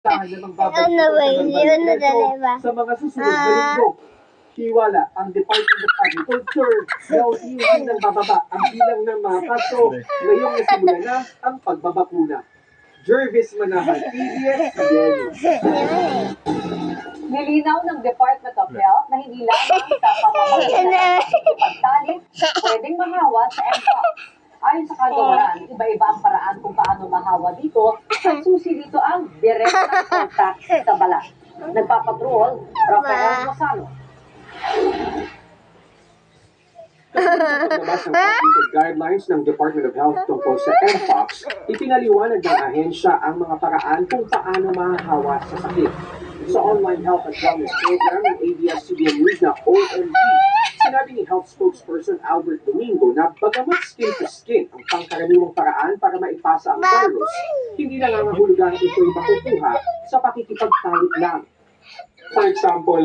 namang babalik sa mga susunod na linggo. Hiwala ang Department of Agriculture na unti-unti nang bababa ang bilang ng mga kaso ngayong nasimula na ang pagbabakuna. Jervis Manahan, PBS-CBN. Nilinaw ng Department of Health na hindi lamang sa pamamagitan ng pagtalik pwedeng mahawa sa mpox. Ayon sa kagawaran, iba-iba ang paraan kung paano mahawa dito at susi dito ang direktang contact sa balat. Nagpapatrol, Rafael Rosano. Paglabas ng updated guidelines ng Department of Health tungkol sa mpox, ipinaliwanag ng ahensya ang mga paraan kung paano mahahawa sa sakit. Sa online health and wellness program ng ABS-CBN News na OMV, sinabi ni health spokesperson Albert Domingo na bagamat skin-to-skin ang pangkaraniwang paraan para maipasa ang virus, hindi nangangahulugang ito'y makukuha sa pakikipagtalik lang. For example,